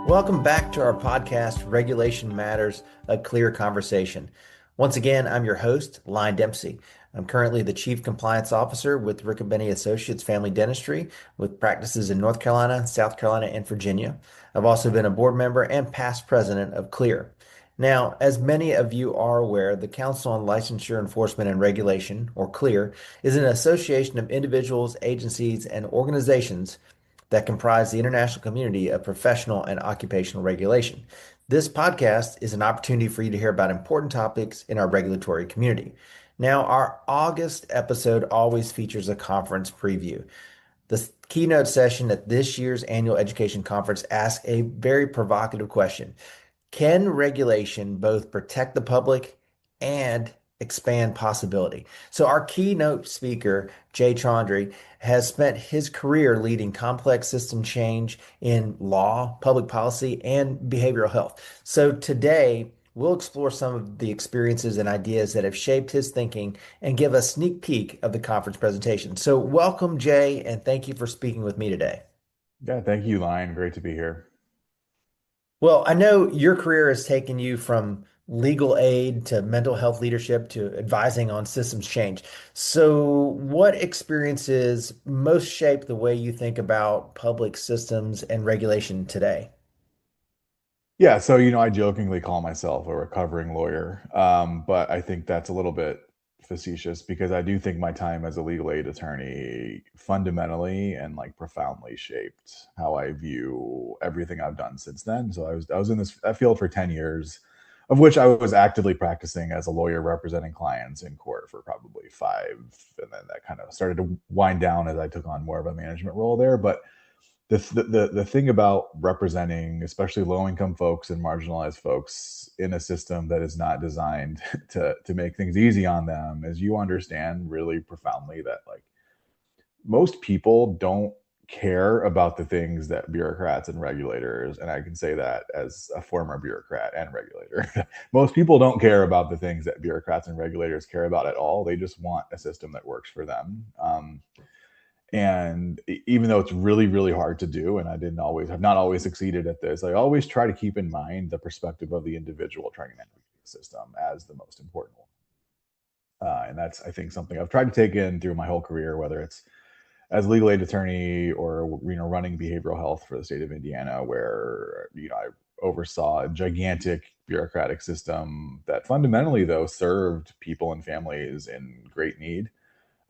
Welcome back to our podcast, Regulation Matters, a Clear Conversation. Once again, I'm your host, Line Dempsey. I'm currently the Chief Compliance Officer with Riccobeni Associates Family Dentistry with practices in North Carolina, South Carolina, and Virginia. I've also been a board member and past president of Clear. Now, as many of you are aware, the Council on Licensure Enforcement and Regulation, or CLEAR, is an association of individuals, agencies, and organizations that comprise the international community of professional and occupational regulation. This podcast is an opportunity for you to hear about important topics in our regulatory community. Now, our August episode always features a conference preview. The keynote session at this year's annual education conference asks a very provocative question. Can regulation both protect the public and expand possibility? So our keynote speaker, Jay Chaudhary, has spent his career leading complex system change in law, public policy, and behavioral health. So today, we'll explore some of the experiences and ideas that have shaped his thinking and give a sneak peek of the conference presentation. So welcome, Jay, and thank you for speaking with me today. Yeah, thank you, Lion. Great to be here. Well, I know your career has taken you from legal aid to mental health leadership to advising on systems change. So, what experiences most shape the way you think about public systems and regulation today? Yeah, so I jokingly call myself a recovering lawyer, but I think that's a little bit facetious because I do think my time as a legal aid attorney fundamentally and like profoundly shaped how I view everything I've done since then. So I was in that field for 10 years, of which I was actively practicing as a lawyer representing clients in court for probably 5, and then that kind of started to wind down as I took on more of a management role there. But the thing about representing especially low income folks and marginalized folks in a system that is not designed to make things easy on them is you understand really profoundly that like most people don't care about the things that bureaucrats and regulators, and I can say that as a former bureaucrat and regulator, most people don't care about the things that bureaucrats and regulators care about at all. They just want a system that works for them. And even though it's really, really hard to do, and I didn't always have not always succeeded at this, I always try to keep in mind the perspective of the individual trying to navigate the system as the most important one. And that's, I think, something I've tried to take in through my whole career, whether it's as a legal aid attorney or running behavioral health for the state of Indiana, where I oversaw a gigantic bureaucratic system that fundamentally, though, served people and families in great need.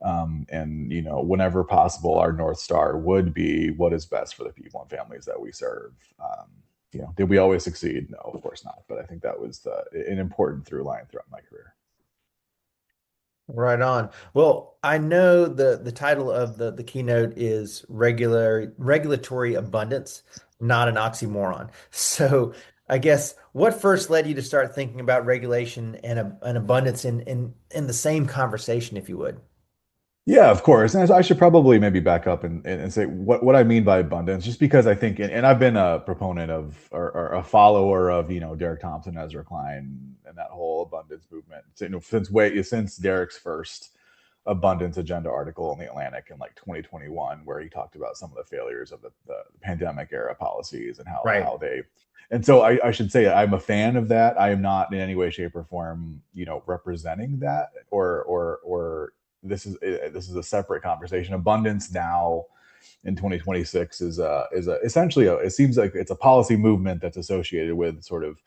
And whenever possible, our North Star would be what is best for the people and families that we serve. Did we always succeed? No, of course not. But I think that was an important through line throughout my career. Right on. Well, I know the title of the keynote is regulatory abundance, not an oxymoron. So I guess what first led you to start thinking about regulation and an abundance in the same conversation, if you would? Yeah, of course. And I should probably maybe back up and say what I mean by abundance, just because I think, and I've been a proponent of or a follower of, Derek Thompson, Ezra Klein, and that whole abundance movement, since Derek's first abundance agenda article in the Atlantic in like 2021, where he talked about some of the failures of the pandemic era policies and Right. how they. And so I should say I'm a fan of that. I am not in any way, shape, or form, representing that or this is a separate conversation. Abundance now in 2026 is essentially it seems like it's a policy movement that's associated with sort of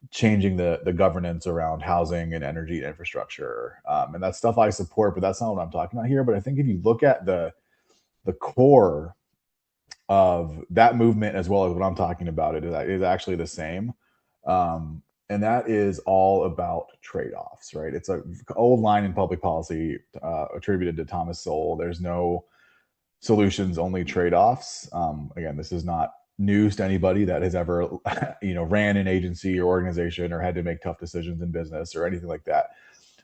changing the governance around housing and energy and infrastructure, and that's stuff I support. But that's not what I'm talking about here. But I think if you look at the core of that movement as well as what I'm talking about, it is actually the same. And that is all about trade-offs, right? It's an old line in public policy attributed to Thomas Sowell. There's no solutions, only trade-offs. Again, this is not news to anybody that has ever, ran an agency or organization or had to make tough decisions in business or anything like that.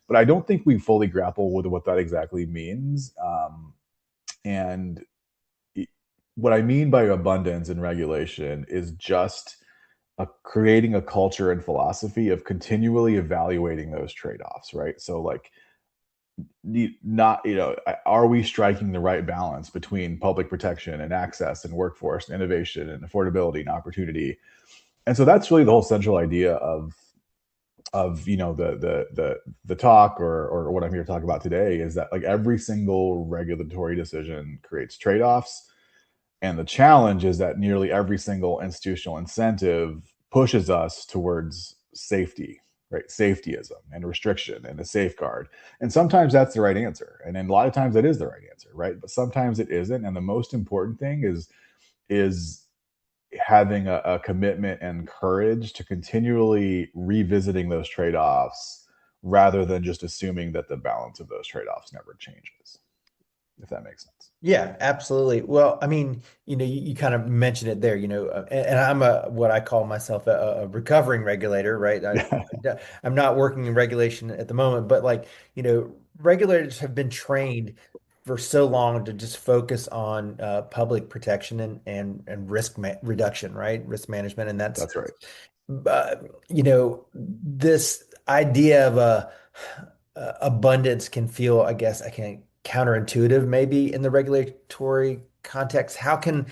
But I don't think we fully grapple with what that exactly means. And what I mean by abundance and regulation is just creating a culture and philosophy of continually evaluating those trade-offs, right? So like not, are we striking the right balance between public protection and access and workforce and innovation and affordability and opportunity? And so that's really the whole central idea of the talk, or what I'm here to talk about today, is that like every single regulatory decision creates trade-offs. And the challenge is that nearly every single institutional incentive pushes us towards safety, right? Safetyism and restriction and a safeguard. And sometimes that's the right answer. And then a lot of times it is the right answer, right? But sometimes it isn't. And the most important thing is having a commitment and courage to continually revisiting those trade-offs rather than just assuming that the balance of those trade-offs never changes, if that makes sense. Yeah, absolutely. Well, I mean, you kind of mentioned it there, and I'm what I call myself a recovering regulator, right? I'm not working in regulation at the moment, but like, regulators have been trained for so long to just focus on public protection and risk reduction, right? Risk management. And That's right. this idea of abundance can feel, I can counterintuitive maybe in the regulatory context. How can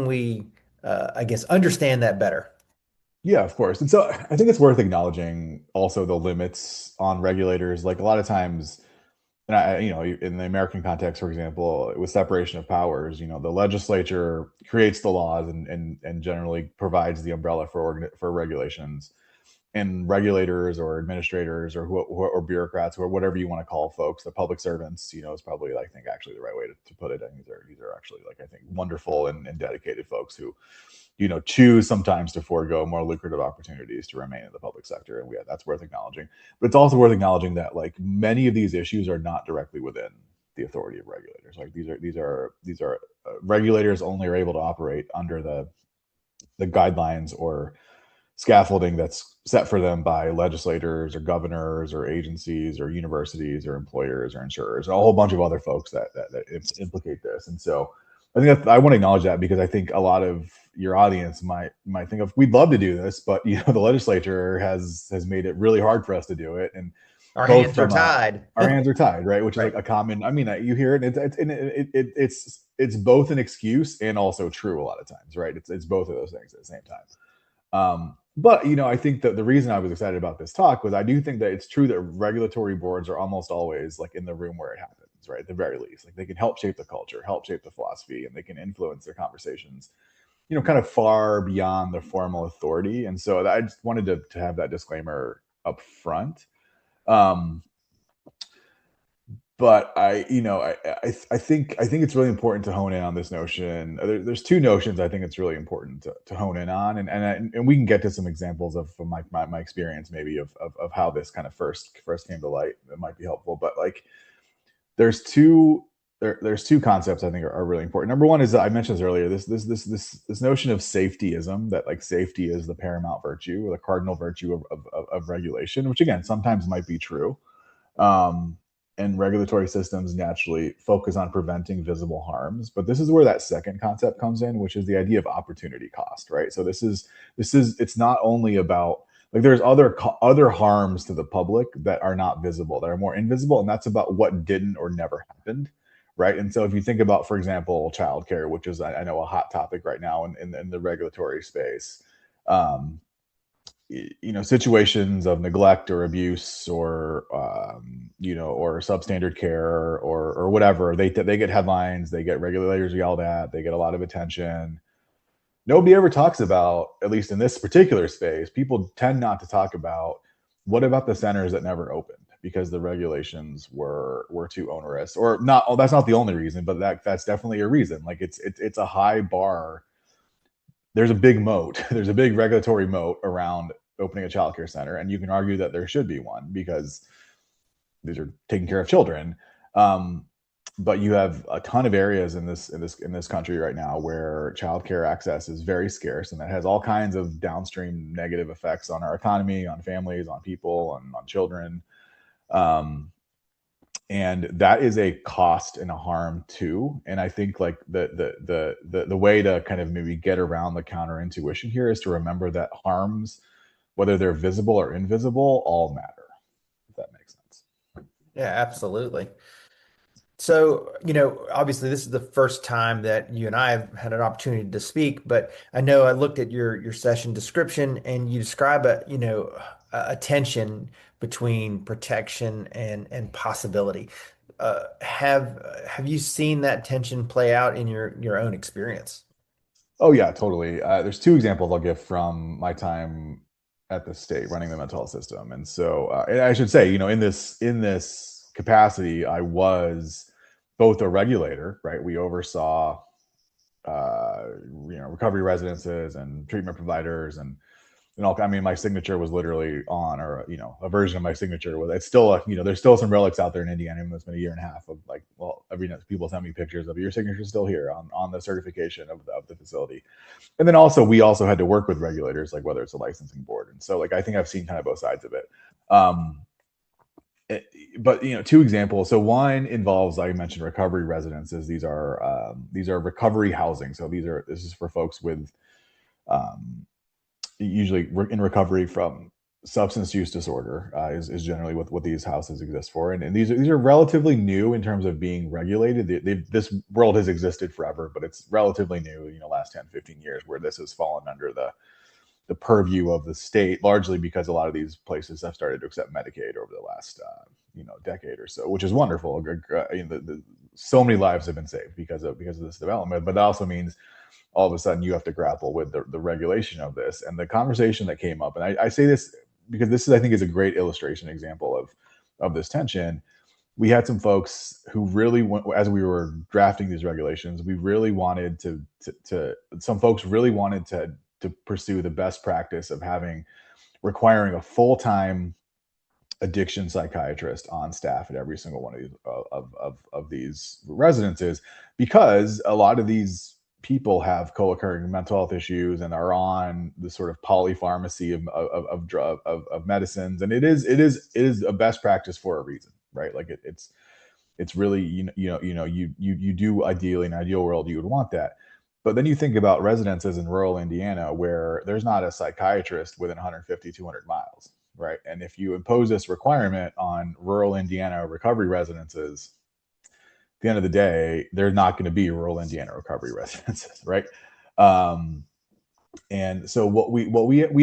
we, understand that better? Yeah, of course. And so I think it's worth acknowledging also the limits on regulators. Like a lot of times, and in the American context, for example, with separation of powers, the legislature creates the laws and generally provides the umbrella for regulations, and regulators or administrators or bureaucrats or whatever you want to call folks, the public servants, is probably, I think, actually the right way to put it. And these are actually, like, I think, wonderful and dedicated folks who, choose sometimes to forego more lucrative opportunities to remain in the public sector. And that's worth acknowledging. But it's also worth acknowledging that, like, many of these issues are not directly within the authority of regulators. Like these are regulators only are able to operate under the guidelines or scaffolding that's set for them by legislators or governors or agencies or universities or employers or insurers and a whole bunch of other folks that implicate this. And so I think I want to acknowledge that, because I think a lot of your audience might think of, we'd love to do this, but the legislature has made it really hard for us to do it. And our hands are tied. Our hands are tied, right? Which Right. is like a common. I mean, you hear it. It's both an excuse and also true a lot of times, right? It's both of those things at the same time. But I think that the reason I was excited about this talk was I do think that it's true that regulatory boards are almost always, like, in the room where it happens, right? At the very least, like, they can help shape the culture, help shape the philosophy, and they can influence their conversations, kind of far beyond the formal authority. And so I just wanted to have that disclaimer up front. But I think it's really important to hone in on this notion. There's two notions I think it's really important to hone in on, and we can get to some examples from my experience maybe of how this kind of first came to light. That might be helpful. But like, there's two concepts I think are really important. Number one is, I mentioned this earlier, this notion of safetyism, that like safety is the paramount virtue or the cardinal virtue of regulation, which again sometimes might be true. And regulatory systems naturally focus on preventing visible harms. But this is where that second concept comes in, which is the idea of opportunity cost, right? So it's not only about, like, there's other harms to the public that are not visible, that are more invisible, and that's about what didn't or never happened, right? And so if you think about, for example, childcare, which is, I know, a hot topic right now in the regulatory space, situations of neglect or abuse or or substandard care or whatever, they get headlines, they get regulators yelled at, they get a lot of attention. Nobody ever talks about, at least in this particular space, people tend not to talk about, what about the centers that never opened because the regulations were too onerous, or not. Oh, that's not the only reason, but that's definitely a reason. Like, it's a high bar. There's a big moat. There's a big regulatory moat around opening a childcare center, and you can argue that there should be one because these are taking care of children. But you have a ton of areas in this country right now where childcare access is very scarce, and that has all kinds of downstream negative effects on our economy, on families, on people, on children. And that is a cost and a harm too. And I think, like, the way to kind of maybe get around the counterintuition here is to remember that harms, whether they're visible or invisible, all matter, if that makes sense. Yeah, absolutely. So, obviously this is the first time that you and I have had an opportunity to speak, but I know I looked at your session description and you describe a tension between protection and possibility. Have you seen that tension play out in your own experience? Oh yeah, totally. There's two examples I'll give from my time at the state running the mental health system, and so and I should say, in this capacity, I was both a regulator, right? We oversaw recovery residences and treatment providers and all. I mean, my signature was literally on, or a version of my signature was. It's still, there's still some relics out there in Indiana. It's been a year and a half of like, well, every night people send me pictures of your signature still here on the certification of the facility. And then also, we also had to work with regulators, like whether it's a licensing board. And so, like, I think I've seen kind of both sides of it. Um, it- but two examples. So one involves, I mentioned, recovery residences. These are recovery housing. So this is for folks with um, usually in recovery from substance use disorder, is generally what these houses exist for, and these are relatively new in terms of being regulated. This world has existed forever, but it's relatively new, last 10, 15 years, where this has fallen under the purview of the state, largely because a lot of these places have started to accept Medicaid over the last decade or so, which is wonderful. So many lives have been saved because of this development, but that also means all of a sudden you have to grapple with the regulation of this and the conversation that came up. And I say this because this is, I think, is a great illustration example of this tension. We had some folks who really as we were drafting these regulations, we really wanted to some folks really wanted to pursue the best practice of requiring a full-time addiction psychiatrist on staff at every single one of these residences, because a lot of these people have co-occurring mental health issues and are on the sort of polypharmacy of medicines, and it is a best practice for a reason, right? Like it's really, you do, ideally, in an ideal world, you would want that. But then you think about residences in rural Indiana where there's not a psychiatrist within 150, 200 miles, right? And if you impose this requirement on rural Indiana recovery residences, at the end of the day, they're not going to be rural Indiana recovery residences, right? Um, and so what we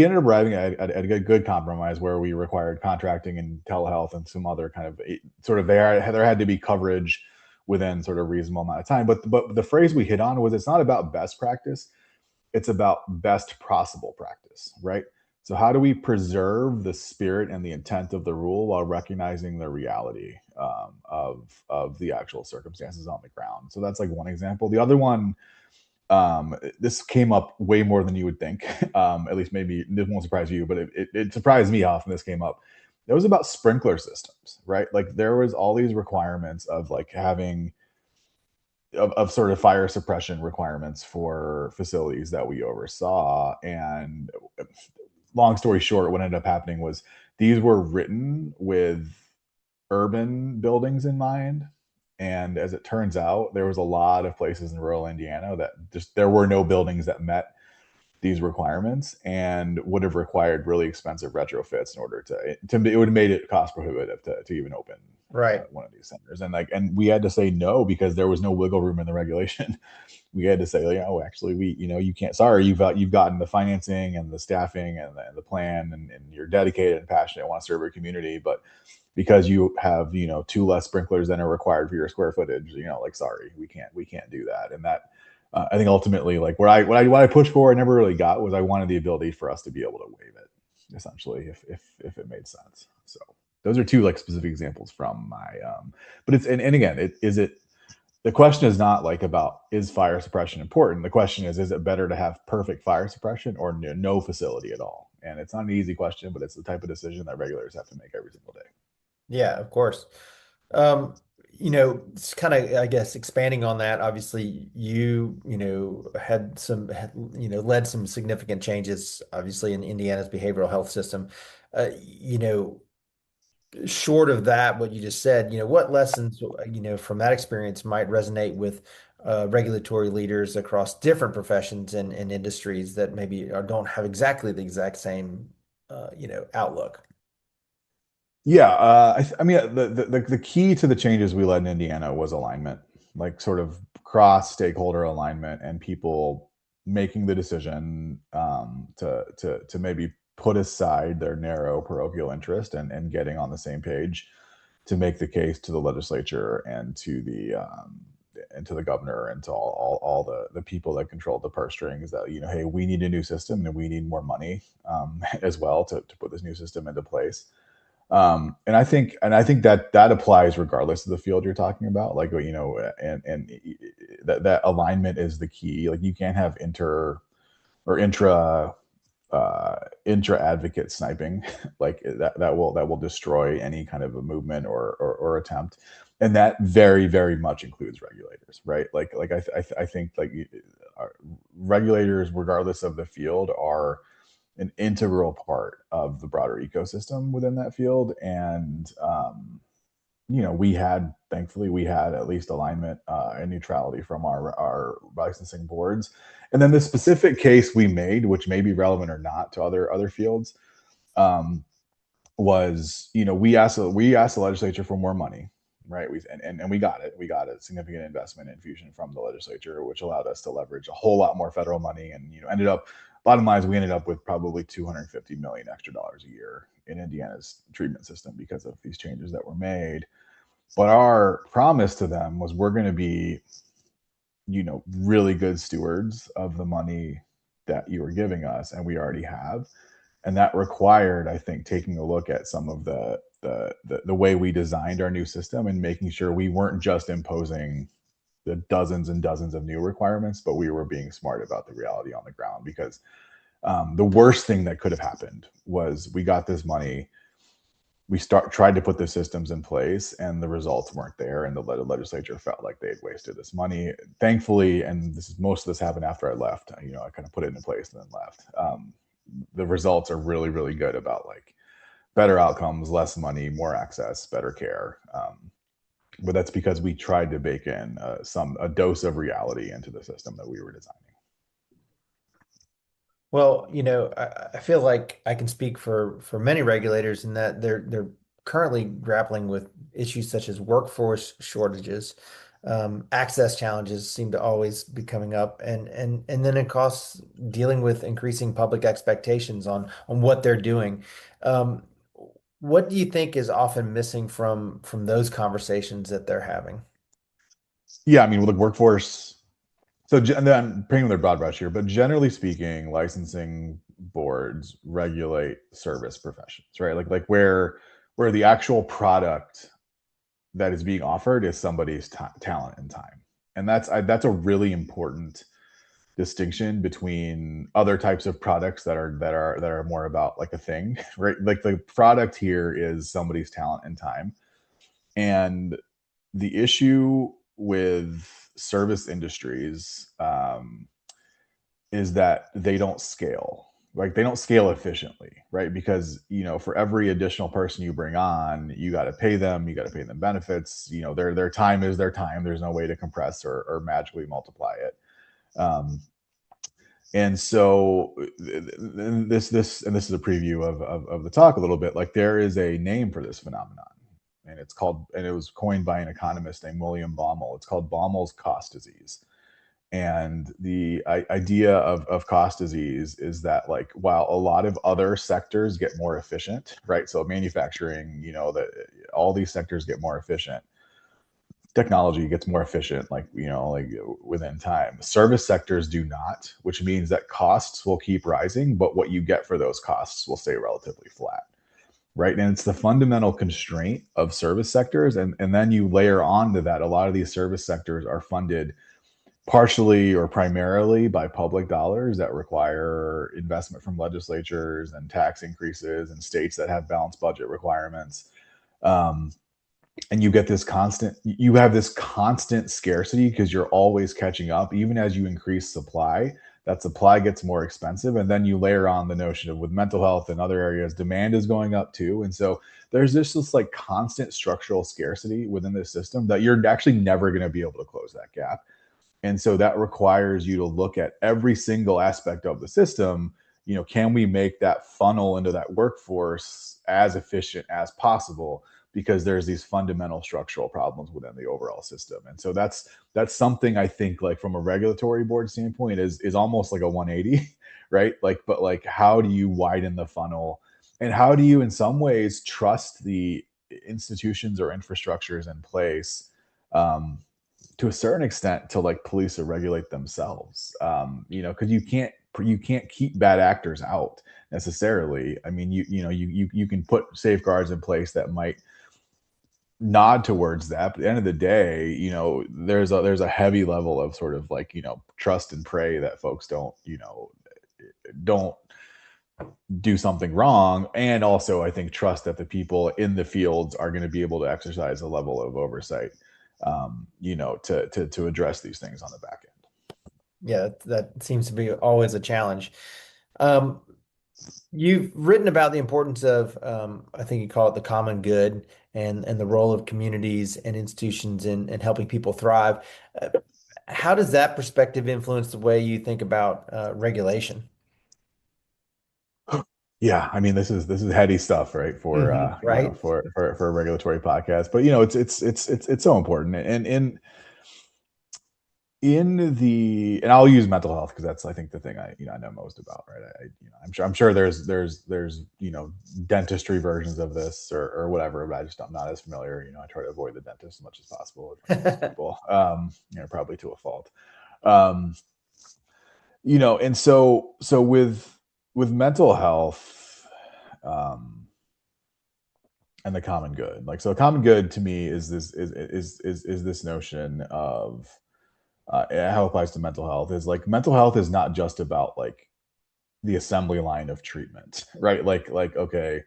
ended up arriving at a good compromise where we required contracting and telehealth and some other kind of sort of there had to be coverage within sort of reasonable amount of time. But the phrase we hit on was, it's not about best practice, it's about best possible practice, right? So how do we preserve the spirit and the intent of the rule while recognizing the reality of the actual circumstances on the ground? So that's like one example. The other one, this came up way more than you would think. At least maybe this won't surprise you, but it surprised me how often this came up. It was about sprinkler systems, right? Like there was all these requirements of like having of sort of fire suppression requirements for facilities that we oversaw. And long story short, what ended up happening was these were written with urban buildings in mind. And as it turns out, there was a lot of places in rural Indiana that just there were no buildings that met these requirements, and would have required really expensive retrofits in order to it would have made it cost prohibitive to even open Right. one of these centers. And we had to say no because there was no wiggle room in the regulation. We had to say, actually, you can't. Sorry, you've gotten the financing and the staffing and the plan, and you're dedicated and passionate and want to serve your community, but because you have two less sprinklers than are required for your square footage, like, sorry, we can't do that. And that, I think, ultimately, like what I pushed for, I never really got, was I wanted the ability for us to be able to waive it, essentially, if it made sense. So those are two like specific examples from my but it's and again, the question is not like about, is fire suppression important? The question is it better to have perfect fire suppression or no facility at all? And it's not an easy question, but it's the type of decision that regulators have to make every single day. Yeah, of course. Um, it's kind of, I guess, expanding on that. Obviously, led some significant changes, obviously, in Indiana's behavioral health system. Short of that, what you just said, what lessons, from that experience might resonate with regulatory leaders across different professions and industries that maybe don't have exactly the exact same, outlook. Yeah, I mean, the key to the changes we led in Indiana was alignment, like sort of cross stakeholder alignment, and people making the decision to maybe put aside their narrow parochial interest and getting on the same page to make the case to the legislature and to the governor and to all the people that control the purse strings that, hey, we need a new system and we need more money as well to put this new system into place. And I think that applies regardless of the field you're talking about. Like, and that alignment is the key. Like, you can't have or intra advocate sniping like that will destroy any kind of a movement or attempt. And that very, very much includes regulators, right? Like I think like regulators, regardless of the field, are an integral part of the broader ecosystem within that field. And thankfully we had at least alignment and neutrality from our licensing boards. And then the specific case we made, which may be relevant or not to other fields, was, we asked the legislature for more money, right? And we got it. We got a significant investment infusion from the legislature, which allowed us to leverage a whole lot more federal money. And bottom line is we ended up with probably $250 million extra dollars a year in Indiana's treatment system because of these changes that were made. But our promise to them was, we're going to be, really good stewards of the money that you are giving us, and we already have. And that required, I think, taking a look at some of the way we designed our new system and making sure we weren't just imposing the dozens and dozens of new requirements, but we were being smart about the reality on the ground. Because the worst thing that could have happened was we got this money, we tried to put the systems in place, and the results weren't there, and the legislature felt like they had wasted this money. Thankfully, and most of this happened after I left, I kind of put it into place and then left. The results are really, really good about like better outcomes, less money, more access, better care. But that's because we tried to bake in a dose of reality into the system that we were designing. Well, I feel like I can speak for many regulators in that they're currently grappling with issues such as workforce shortages. Access challenges seem to always be coming up, and then it costs dealing with increasing public expectations on what they're doing. Um, what do you think is often missing from those conversations that they're having? Yeah, I mean, with the workforce. So, and then I'm painting with a broad brush here, but generally speaking, licensing boards regulate service professions, right? Like where the actual product that is being offered is somebody's talent and time. And that's a really important distinction between other types of products that are more about like a thing, right? Like, the product here is somebody's talent and time. And the issue with service industries is that they don't scale. Like, they don't scale efficiently, right? Because, for every additional person you bring on, you got to pay them, benefits. Their time is their time. There's no way to compress or magically multiply it. And so this is a preview of the talk a little bit. Like, there is a name for this phenomenon, and it was coined by an economist named William Baumol. It's called Baumel's cost disease. And the idea of cost disease is that, like, while a lot of other sectors get more efficient, right? So manufacturing, that all these sectors get more efficient, technology gets more efficient, like, within time. Service sectors do not, which means that costs will keep rising, but what you get for those costs will stay relatively flat, right? And it's the fundamental constraint of service sectors. And then you layer onto that, a lot of these service sectors are funded partially or primarily by public dollars that require investment from legislatures and tax increases and states that have balanced budget requirements. And you have this constant scarcity because you're always catching up. Even as you increase supply, that supply gets more expensive. And then you layer on the notion of, with mental health and other areas, demand is going up too. And so there's this like constant structural scarcity within this system that you're actually never going to be able to close that gap. And so that requires you to look at every single aspect of the system, can we make that funnel into that workforce as efficient as possible? Because there's these fundamental structural problems within the overall system. And so that's something I think, like, from a regulatory board standpoint, is almost like a 180, right? Like, but like, how do you widen the funnel, and how do you in some ways trust the institutions or infrastructures in place, to a certain extent, to like police or regulate themselves? Because you can't keep bad actors out necessarily. I mean, you can put safeguards in place that might nod towards that, but at the end of the day, there's a heavy level of sort of like, trust and pray that folks don't do something wrong. And also, I think, trust that the people in the fields are going to be able to exercise a level of oversight, to address these things on the back end. Yeah, that seems to be always a challenge. Um, you've written about the importance of, I think you call it the common good, and the role of communities and institutions in helping people thrive. Uh, how does that perspective influence the way you think about regulation? Yeah, I mean, this is heady stuff, right? For Right? for a regulatory podcast, but it's so important. And and I'll use mental health because that's, I think, the thing I know most about, right? I'm sure there's dentistry versions of this, or whatever, but I'm not as familiar. I try to avoid the dentist as much as possible for most people, probably to a fault. um and so with mental health, um and the common good, like, so the common good to me is this notion of, how it applies to mental health, is like, mental health is not just about like the assembly line of treatment, right? Like, okay,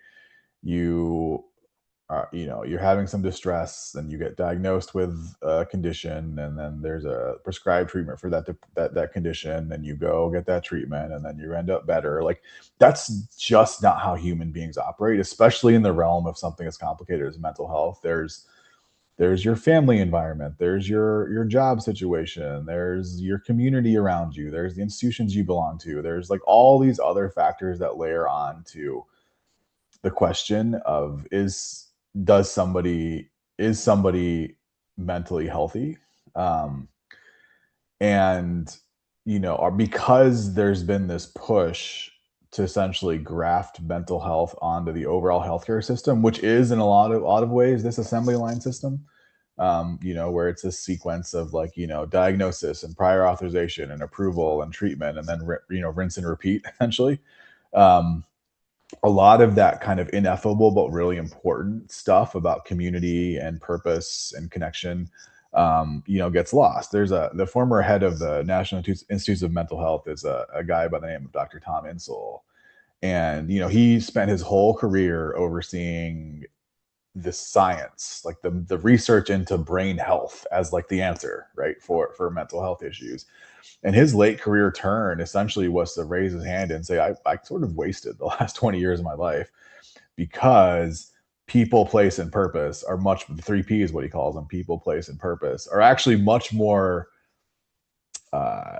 you you're having some distress, and you get diagnosed with a condition, and then there's a prescribed treatment for that condition, and you go get that treatment, and then you end up better. Like, that's just not how human beings operate, especially in the realm of something as complicated as mental health. There's your family environment, there's your job situation, there's your community around you, there's the institutions you belong to, there's like all these other factors that layer on to the question of, does somebody is somebody mentally healthy? um and because there's been this push to essentially graft mental health onto the overall healthcare system, which is, in a lot of ways, this assembly line system, where it's a sequence of, like, diagnosis and prior authorization and approval and treatment, and then rinse and repeat, essentially. um a lot of that kind of ineffable but really important stuff about community and purpose and connection, gets lost. The former head of the National Institutes of Mental Health is a guy by the name of Dr. Tom Insel, and he spent his whole career overseeing the science, like the research into brain health as like the answer, right, for mental health issues. And his late career turn essentially was to raise his hand and say, I sort of wasted the last 20 years of my life, because people, place, and purpose are the three P's, what he calls them, people, place, and purpose, are actually uh,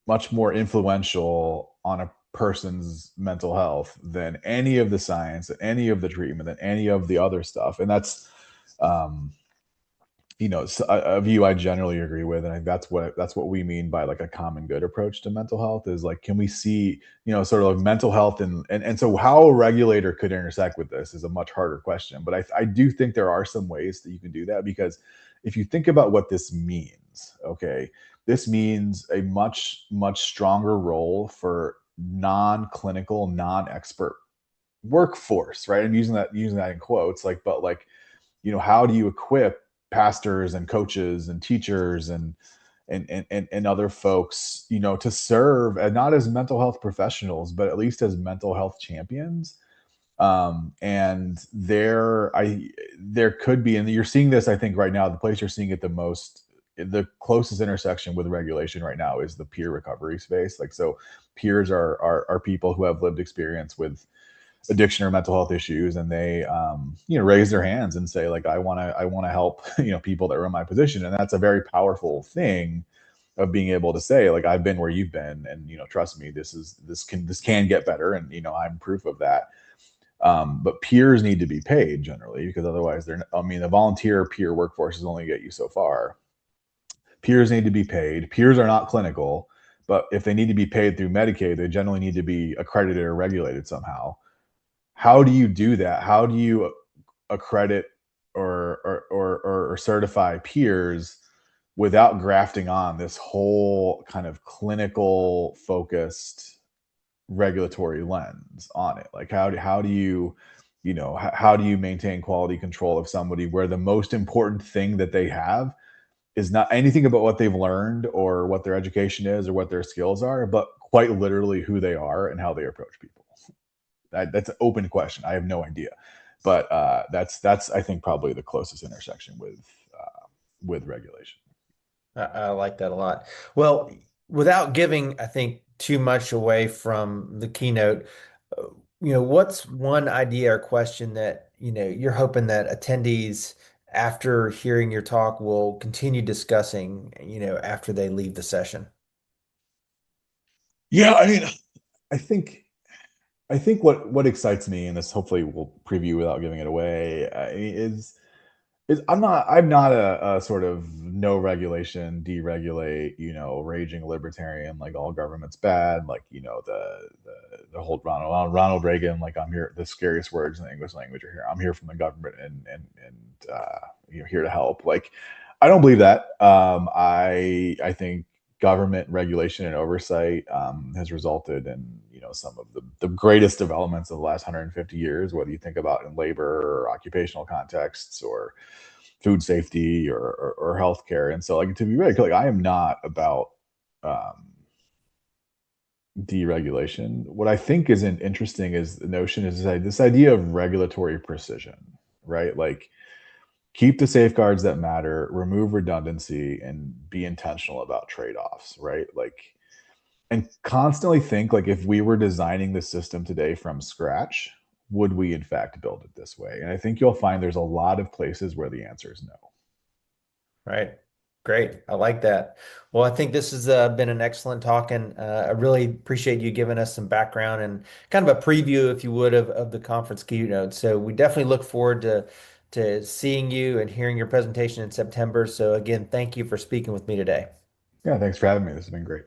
much more influential on a person's mental health than any of the science, than any of the treatment, than any of the other stuff. And that's, um, a view I generally agree with, and I think that's what we mean by like a common good approach to mental health, is like, can we see, sort of like mental health, and so how a regulator could intersect with this is a much harder question. But I do think there are some ways that you can do that, because if you think about what this means, okay, this means a much stronger role for non-clinical, non-expert workforce, right? I'm using that in quotes, like, but like, how do you equip pastors and coaches and teachers and other folks, to serve, and not as mental health professionals, but at least as mental health champions? And there could be, and you're seeing this, I think, right now, the place you're seeing it the most, the closest intersection with regulation right now, is the peer recovery space. Like, so peers are people who have lived experience with addiction or mental health issues, and they raise their hands and say, like, I want to help people that are in my position. And that's a very powerful thing, of being able to say, like, I've been where you've been, and trust me, this can get better, and I'm proof of that. But peers need to be paid generally, because otherwise the volunteer peer workforce is only get you so far. Peers need to be paid. Peers are not clinical, but if they need to be paid through Medicaid, they generally need to be accredited or regulated somehow. How do you do that? How do you accredit or certify peers without grafting on this whole kind of clinical focused regulatory lens on it? Like, how do you how do you maintain quality control of somebody where the most important thing that they have is not anything about what they've learned or what their education is or what their skills are, but quite literally who they are and how they approach people? That's an open question. I have no idea, but that's I think probably the closest intersection with regulation. I like that a lot. Well, without giving, I think, too much away from the keynote, uh, what's one idea or question that, you're hoping that attendees, after hearing your talk, will continue discussing, after they leave the session? Yeah, I mean, I think I think what excites me, and this hopefully will preview without giving it away, is I'm not a sort of no regulation, deregulate, raging libertarian, like all government's bad, like the whole Ronald Reagan, like, I'm here, the scariest words in the English language are here. I'm here from the government, and here to help. Like, I don't believe that. I think government regulation and oversight has resulted in some of the greatest developments of the last 150 years, whether you think about in labor or occupational contexts or food safety or healthcare. And so, like, to be very clear, like, I am not about um, deregulation. What I think is interesting is the notion is this idea of regulatory precision, right? Like, keep the safeguards that matter, remove redundancy, and be intentional about trade-offs, right? Like, and constantly think, like, if we were designing the system today from scratch, would we in fact build it this way? And I think you'll find there's a lot of places where the answer is no. Right. Great. I like that. Well, I think this has been an excellent talk, and I really appreciate you giving us some background and kind of a preview, if you would, of the conference keynote. So we definitely look forward to seeing you and hearing your presentation in September. So again, thank you for speaking with me today. Yeah, thanks for having me. This has been great.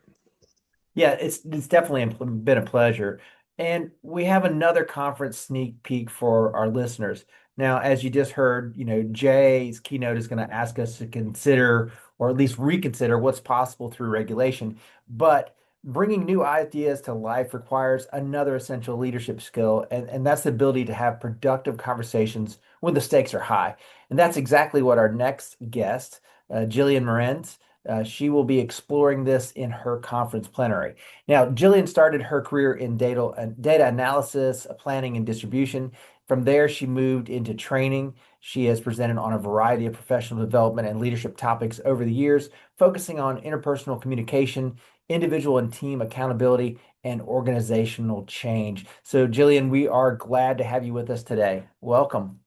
Yeah, it's definitely been a pleasure. And we have another conference sneak peek for our listeners. Now, as you just heard, Jay's keynote is going to ask us to consider, or at least reconsider, what's possible through regulation. But bringing new ideas to life requires another essential leadership skill, and that's the ability to have productive conversations when the stakes are high. And that's exactly what our next guest, Jillian Morenz, she will be exploring this in her conference plenary. Now, Jillian started her career in data analysis, planning, and distribution. From there, she moved into training. She has presented on a variety of professional development and leadership topics over the years, focusing on interpersonal communication, individual and team accountability, and organizational change. So, Jillian, we are glad to have you with us today. Welcome.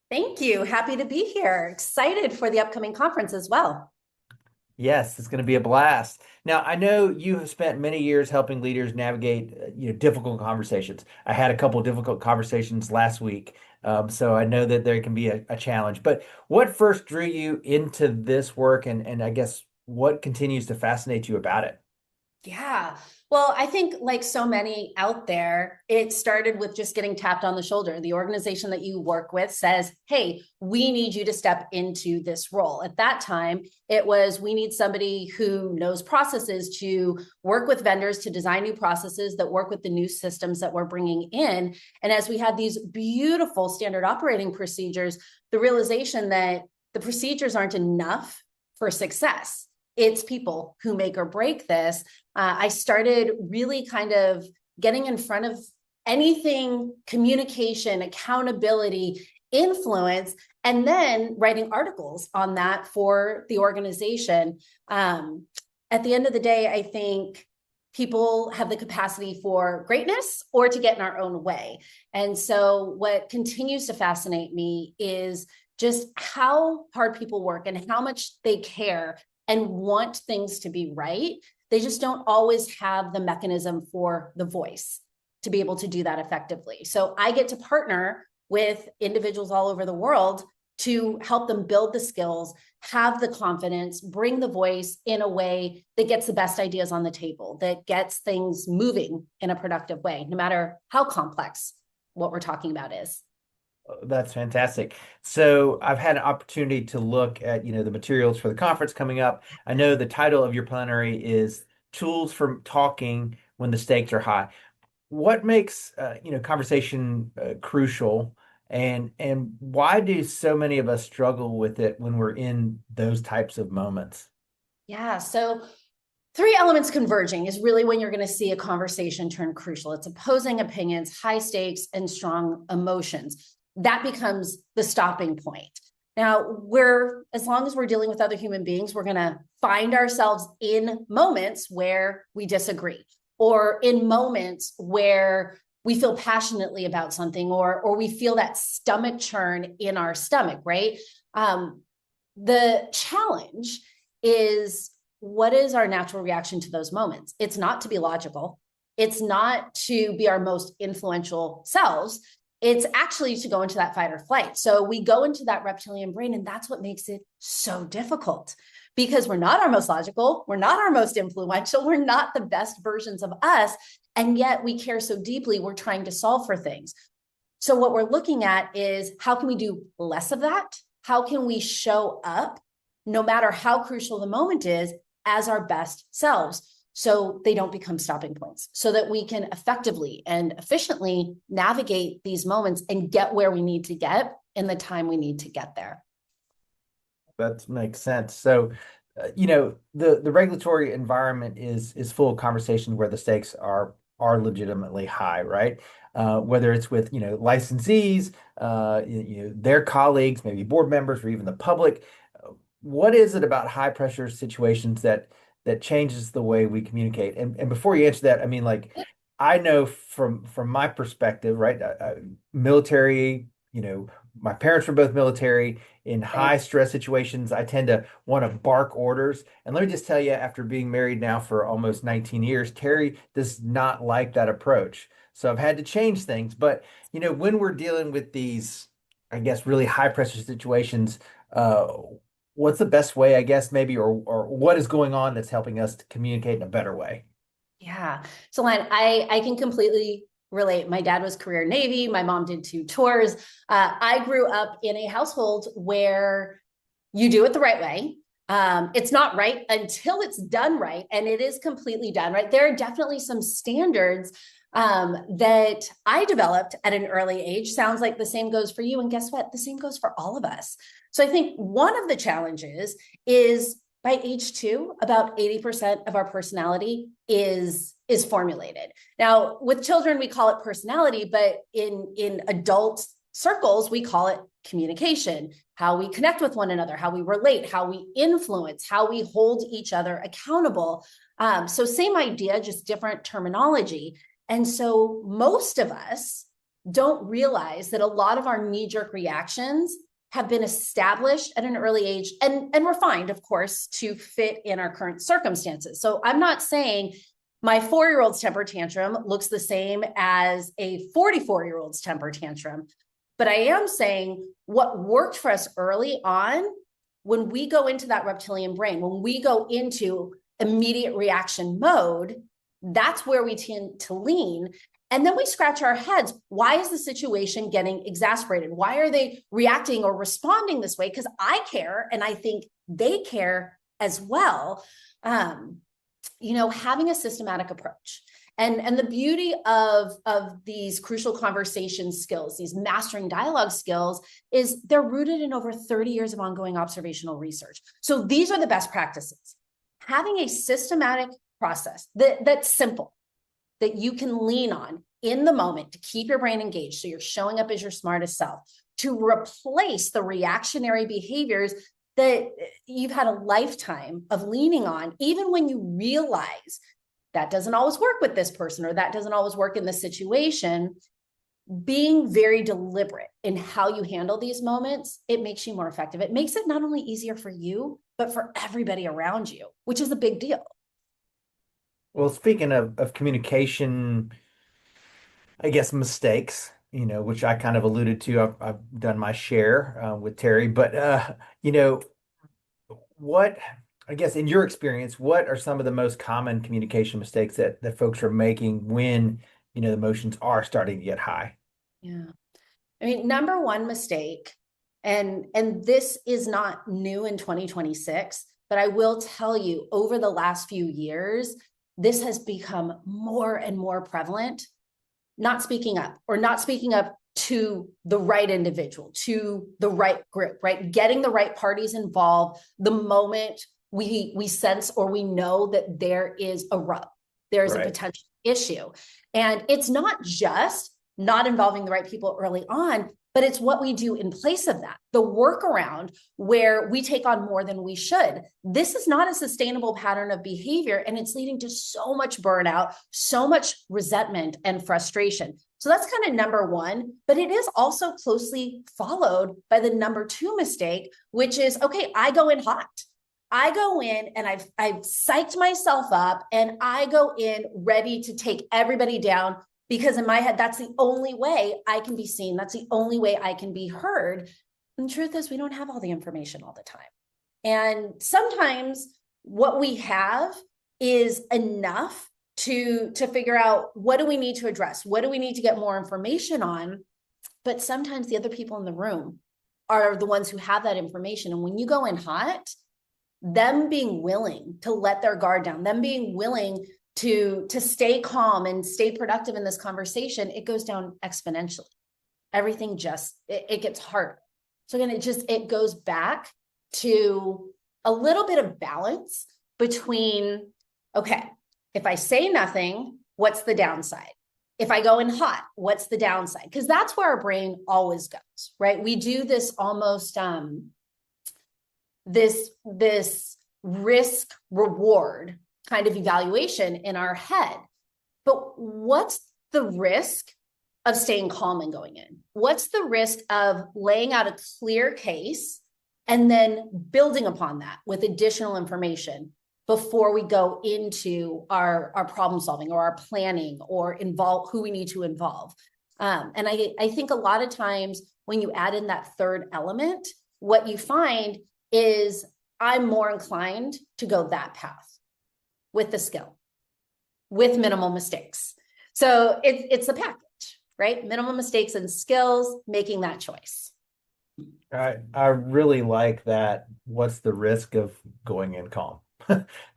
Thank you. Happy to be here. Excited for the upcoming conference as well. Yes, it's going to be a blast. Now, I know you have spent many years helping leaders navigate, difficult conversations. I had a couple of difficult conversations last week, so I know that there can be a challenge. But what first drew you into this work, and I guess what continues to fascinate you about it? Yeah. Well, I think like so many out there, it started with just getting tapped on the shoulder. The organization that you work with says, hey, we need you to step into this role. At that time, it was, we need somebody who knows processes to work with vendors to design new processes that work with the new systems that we're bringing in. And as we had these beautiful standard operating procedures, the realization that the procedures aren't enough for success. It's people who make or break this. I started really kind of getting in front of anything communication, accountability, influence, and then writing articles on that for the organization. At the end of the day, I think people have the capacity for greatness or to get in our own way. And so what continues to fascinate me is just how hard people work and how much they care and want things to be right. They just don't always have the mechanism for the voice to be able to do that effectively. So I get to partner with individuals all over the world to help them build the skills, have the confidence, bring the voice in a way that gets the best ideas on the table, that gets things moving in a productive way, no matter how complex what we're talking about is. That's fantastic. So I've had an opportunity to look at, the materials for the conference coming up. I know the title of your plenary is Tools for Talking When the Stakes Are High. What makes, conversation crucial, and why do so many of us struggle with it when we're in those types of moments? Yeah, so three elements converging is really when you're going to see a conversation turn crucial. It's opposing opinions, high stakes, and strong emotions. That becomes the stopping point. Now, as long as we're dealing with other human beings, we're going to find ourselves in moments where we disagree, or in moments where we feel passionately about something, or we feel that stomach churn in our stomach, right? The challenge is, what is our natural reaction to those moments? It's not to be logical. It's not to be our most influential selves. It's actually to go into that fight or flight. So we go into that reptilian brain, and that's what makes it so difficult, because we're not our most logical, we're not our most influential, we're not the best versions of us, and yet we care so deeply, we're trying to solve for things. So what we're looking at is, how can we do less of that? How can we show up, no matter how crucial the moment is, as our best selves, so they don't become stopping points, so that we can effectively and efficiently navigate these moments and get where we need to get in the time we need to get there. That makes sense. So, the regulatory environment is full of conversations where the stakes are legitimately high, right? Whether it's with licensees, their colleagues, maybe board members, or even the public. What is it about high pressure situations that changes the way we communicate? And before you answer that, I mean, like, I know from my perspective, right? Military, my parents were both military. In high stress situations, I tend to want to bark orders. And let me just tell you, after being married now for almost 19 years, Terry does not like that approach. So I've had to change things. But, when we're dealing with these, I guess, really high pressure situations, what's the best way, I guess, maybe, or what is going on that's helping us to communicate in a better way? Yeah. So Len, I can completely relate. My dad was career Navy. My mom did 2 tours. I grew up in a household where you do it the right way. It's not right until it's done right. And it is completely done right. There are definitely some standards that I developed at an early age. Sounds like the same goes for you. And guess what? The same goes for all of us. So I think one of the challenges is, by age 2, about 80% of our personality is formulated. Now, with children, we call it personality, but in adult circles, we call it communication, how we connect with one another, how we relate, how we influence, how we hold each other accountable. So same idea, just different terminology. And so most of us don't realize that a lot of our knee-jerk reactions have been established at an early age and refined, of course, to fit in our current circumstances. So I'm not saying my 4-year-old's temper tantrum looks the same as a 44-year-old's temper tantrum, but I am saying what worked for us early on, when we go into that reptilian brain, when we go into immediate reaction mode, that's where we tend to lean. And then we scratch our heads. Why is the situation getting exasperated? Why are they reacting or responding this way? Because I care, and I think they care as well. Having a systematic approach. And the beauty of these crucial conversation skills, these mastering dialogue skills, is they're rooted in over 30 years of ongoing observational research. So these are the best practices. Having a systematic process that's simple, that you can lean on in the moment to keep your brain engaged, so you're showing up as your smartest self, to replace the reactionary behaviors that you've had a lifetime of leaning on, even when you realize that doesn't always work with this person, or that doesn't always work in this situation. being very deliberate in how you handle these moments, it makes you more effective. It makes it not only easier for you, but for everybody around you, which is a big deal. Well, speaking of communication, I guess mistakes, which I kind of alluded to. I've done my share with Terry, but what, I guess, in your experience, what are some of the most common communication mistakes that folks are making when, the emotions are starting to get high? Yeah. I mean, number one mistake, and this is not new in 2026, but I will tell you over the last few years, this has become more and more prevalent, not speaking up or not speaking up to the right individual, to the right group, right? Getting the right parties involved the moment we sense or we know that there is a rub, there's a potential issue. And it's not just not involving the right people early on, but it's what we do in place of that. The workaround where we take on more than we should. This is not a sustainable pattern of behavior, and it's leading to so much burnout, so much resentment and frustration. So that's kind of number one, but it is also closely followed by the number two mistake, which is, okay, I go in hot. I go in and I've psyched myself up and I go in ready to take everybody down, because in my head, that's the only way I can be seen. That's the only way I can be heard. And the truth is, we don't have all the information all the time. And sometimes what we have is enough to figure out, what do we need to address? What do we need to get more information on? But sometimes the other people in the room are the ones who have that information. And when you go in hot, them being willing to let their guard down, them being willing to stay calm and stay productive in this conversation, it goes down exponentially. Everything it gets harder. So again, it goes back to a little bit of balance between, okay, if I say nothing, what's the downside? If I go in hot, what's the downside? Because that's where our brain always goes, right? We do this almost this risk reward kind of evaluation in our head. But what's the risk of staying calm and going in? What's the risk of laying out a clear case and then building upon that with additional information before we go into our problem solving or our planning or involve who we need to involve? And I think a lot of times when you add in that third element, what you find is I'm more inclined to go that path with the skill, with minimal mistakes. So it's a package, right? Minimal mistakes and skills, making that choice. I really like that. What's the risk of going in calm?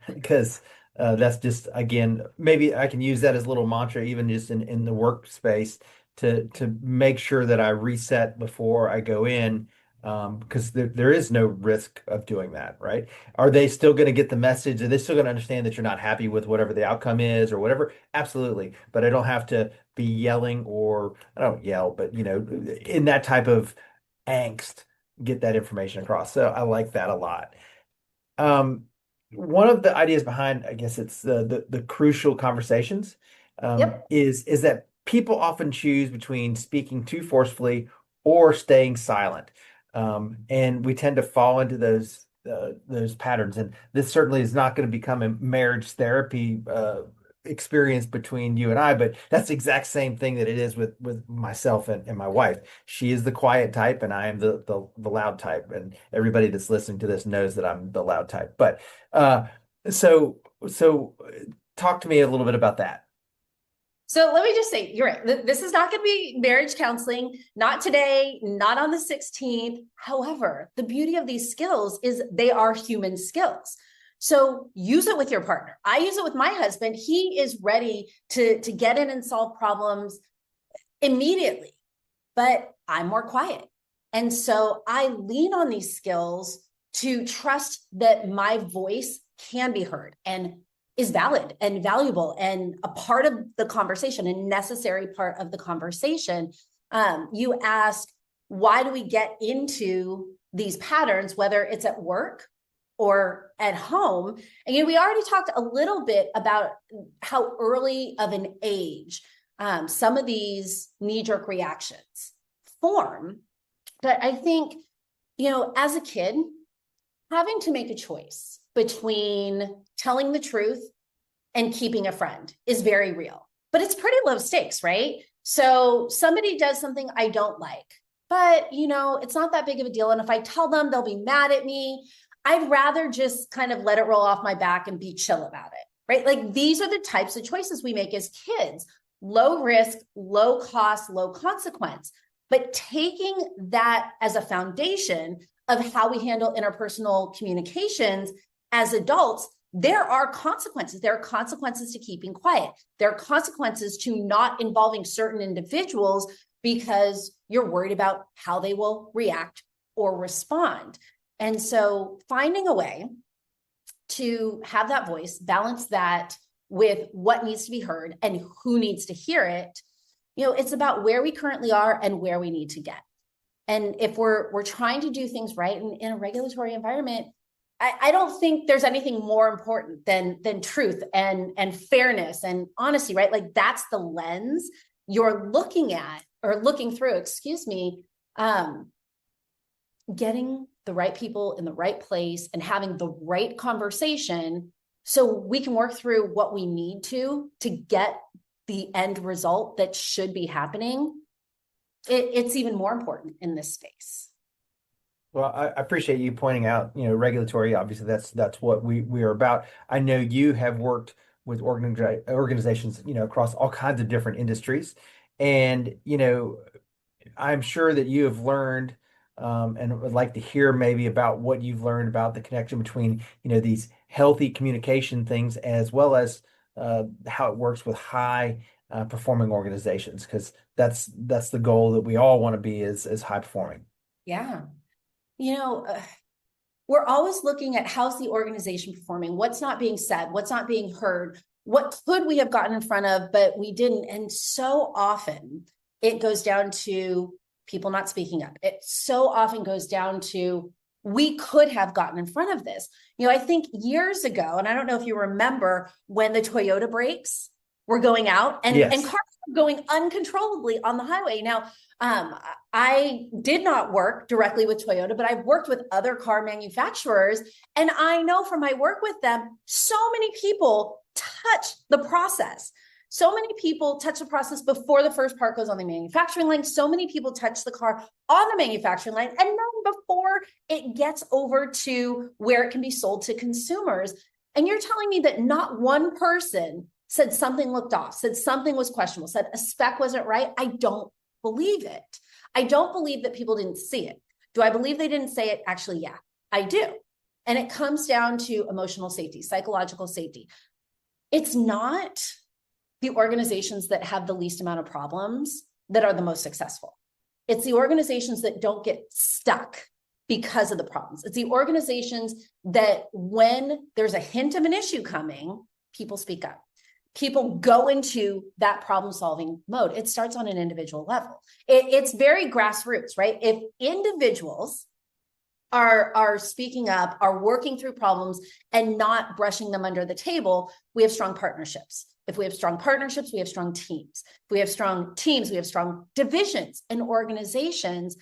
Because that's just, again, maybe I can use that as a little mantra, even just in the workspace, to make sure that I reset before I go in. Because there is no risk of doing that, right? Are they still going to get the message? Are they still going to understand that you're not happy with whatever the outcome is or whatever? Absolutely. But I don't have to be yelling, or I don't yell, but in that type of angst, get that information across. So I like that a lot. One of the ideas behind, I guess it's the crucial conversations, Yep. is that people often choose between speaking too forcefully or staying silent. And we tend to fall into those patterns. And this certainly is not going to become a marriage therapy experience between you and I, but that's the exact same thing that it is with myself and my wife. She is the quiet type and I am the loud type. And everybody that's listening to this knows that I'm the loud type. But so talk to me a little bit about that. So let me just say, you're right. This is not going to be marriage counseling, not today, not on the 16th. However, the beauty of these skills is they are human skills. So use it with your partner. I use it with my husband. He is ready to get in and solve problems immediately, but I'm more quiet. And so I lean on these skills to trust that my voice can be heard and is valid and valuable and a part of the conversation, a necessary part of the conversation. You ask, why do we get into these patterns, whether it's at work or at home? And we already talked a little bit about how early of an age some of these knee-jerk reactions form. But I think, as a kid, having to make a choice between telling the truth and keeping a friend is very real, but it's pretty low stakes, right? So somebody does something I don't like, but it's not that big of a deal. And if I tell them, they'll be mad at me. I'd rather just kind of let it roll off my back and be chill about it, right? Like these are the types of choices we make as kids: low risk, low cost, low consequence. But taking that as a foundation of how we handle interpersonal communications as adults, there are consequences. There are consequences to keeping quiet. There are consequences to not involving certain individuals because you're worried about how they will react or respond. And so finding a way to have that voice, balance that with what needs to be heard and who needs to hear it, it's about where we currently are and where we need to get. And if we're trying to do things right in a regulatory environment, I don't think there's anything more important than truth and fairness and honesty, right? Like that's the lens you're looking at or looking through, getting the right people in the right place and having the right conversation so we can work through what we need to get the end result that should be happening. It's even more important in this space. Well, I appreciate you pointing out, regulatory, obviously that's what we are about. I know you have worked with organizations, across all kinds of different industries. And, I'm sure that you have learned and would like to hear maybe about what you've learned about the connection between, these healthy communication things as well as how it works with high performing organizations, because that's the goal that we all want to be as high performing. Yeah. We're always looking at how's the organization performing, what's not being said, what's not being heard, what could we have gotten in front of, but we didn't. And so often it goes down to people not speaking up. It so often goes down to we could have gotten in front of this. I think years ago, and I don't know if you remember when the Toyota brakes were going out and cars were going uncontrollably on the highway. Now, I did not work directly with Toyota, but I've worked with other car manufacturers. And I know from my work with them, so many people touch the process. So many people touch the process before the first part goes on the manufacturing line. So many people touch the car on the manufacturing line and then before it gets over to where it can be sold to consumers. And you're telling me that not one person said something looked off, said something was questionable, said a spec wasn't right? I don't believe it. I don't believe that people didn't see it. Do I believe they didn't say it? Actually, yeah, I do. And it comes down to emotional safety, psychological safety. It's not the organizations that have the least amount of problems that are the most successful. It's the organizations that don't get stuck because of the problems. It's the organizations that when there's a hint of an issue coming, people speak up. People go into that problem-solving mode. It starts on an individual level. It's very grassroots, right? If individuals are speaking up, are working through problems and not brushing them under the table, we have strong partnerships. If we have strong partnerships, we have strong teams. If we have strong teams, we have strong divisions and organizations.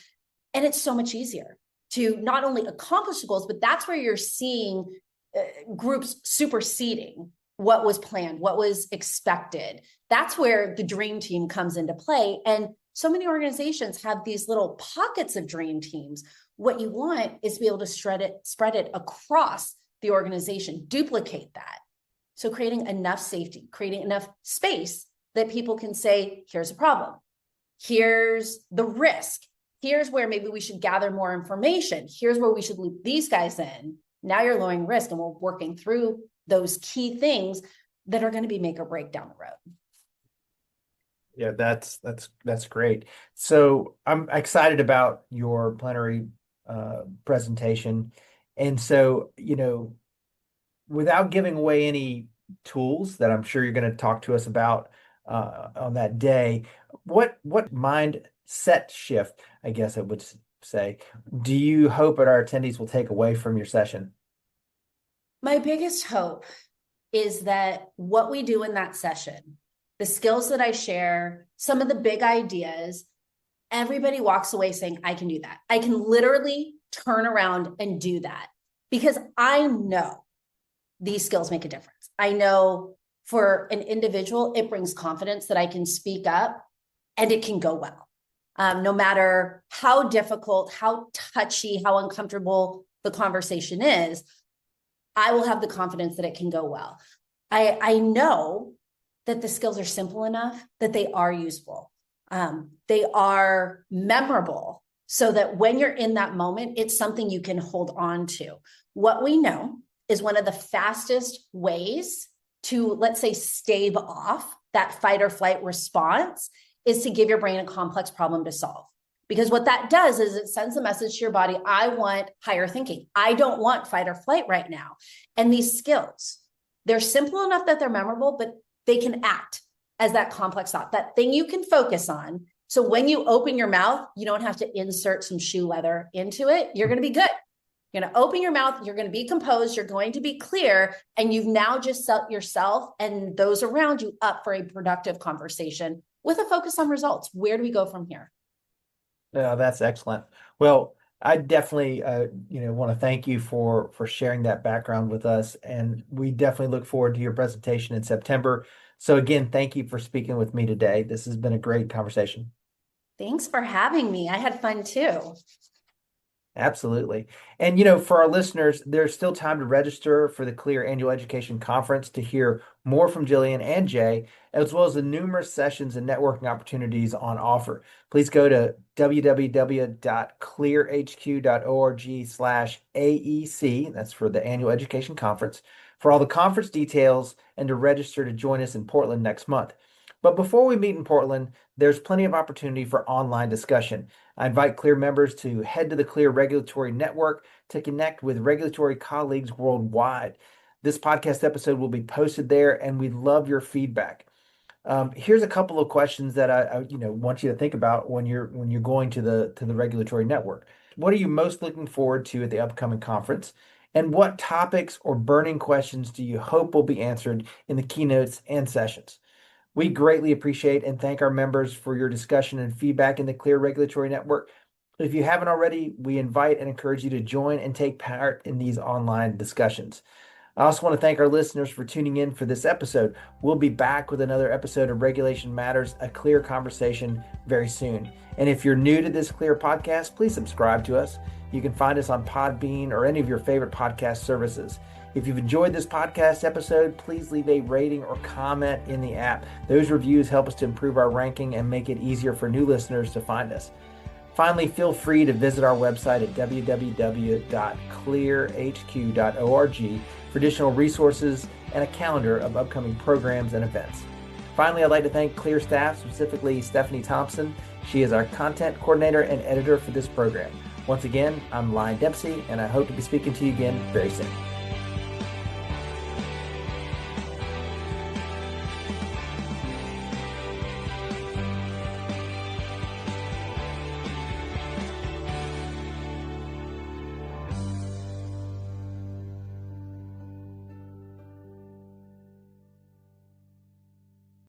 And it's so much easier to not only accomplish the goals, but that's where you're seeing groups superseding what was planned, what was expected. That's where the dream team comes into play. And so many organizations have these little pockets of dream teams. What you want is to be able to spread it across the organization, duplicate that. So creating enough safety, creating enough space that people can say, here's a problem. Here's the risk. Here's where maybe we should gather more information. Here's where we should loop these guys in. Now you're lowering risk and we're working through those key things that are going to be make or break down the road. Yeah, that's great. So I'm excited about your plenary presentation. And so, without giving away any tools that I'm sure you're going to talk to us about on that day, what mindset shift, I guess I would say, do you hope that our attendees will take away from your session? My biggest hope is that what we do in that session the skills that I share, some of the big ideas, everybody walks away saying, I can do that. I can literally turn around and do that because I know these skills make a difference. I know for an individual, it brings confidence that I can speak up and it can go well. No matter how difficult, how touchy, how uncomfortable the conversation is, I will have the confidence that it can go well. I know that the skills are simple enough that they are useful. They are memorable so that when you're in that moment, it's something you can hold on to. What we know is one of the fastest ways to, let's say, stave off that fight or flight response is to give your brain a complex problem to solve. Because what that does is it sends a message to your body, I want higher thinking. I don't want fight or flight right now. And these skills, they're simple enough that they're memorable, but they can act as that complex thought, that thing you can focus on. So when you open your mouth, you don't have to insert some shoe leather into it. You're going to be good. You're going to open your mouth. You're going to be composed. You're going to be clear. And you've now just set yourself and those around you up for a productive conversation with a focus on results. Where do we go from here? Yeah, that's excellent. Well, I definitely, want to thank you for sharing that background with us, and we definitely look forward to your presentation in September. So again, thank you for speaking with me today. This has been a great conversation. Thanks for having me. I had fun too. Absolutely. And, for our listeners, there's still time to register for the Clear Annual Education Conference to hear more from Jillian and Jay, as well as the numerous sessions and networking opportunities on offer. Please go to www.clearhq.org/AEC, that's for the Annual Education Conference, for all the conference details and to register to join us in Portland next month. But before we meet in Portland, there's plenty of opportunity for online discussion. I invite Clear members to head to the Clear Regulatory Network to connect with regulatory colleagues worldwide. This podcast episode will be posted there, and we'd love your feedback. Here's a couple of questions that I want you to think about when you're going to the regulatory network. What are you most looking forward to at the upcoming conference? And what topics or burning questions do you hope will be answered in the keynotes and sessions? We greatly appreciate and thank our members for your discussion and feedback in the Clear Regulatory Network. If you haven't already, we invite and encourage you to join and take part in these online discussions. I also want to thank our listeners for tuning in for this episode. We'll be back with another episode of Regulation Matters, a Clear Conversation very soon. And if you're new to this Clear podcast, please subscribe to us. You can find us on Podbean or any of your favorite podcast services. If you've enjoyed this podcast episode, please leave a rating or comment in the app. Those reviews help us to improve our ranking and make it easier for new listeners to find us. Finally, feel free to visit our website at www.clearhq.org for additional resources and a calendar of upcoming programs and events. Finally, I'd like to thank Clear staff, specifically Stephanie Thompson. She is our content coordinator and editor for this program. Once again, I'm Line Dempsey, and I hope to be speaking to you again very soon.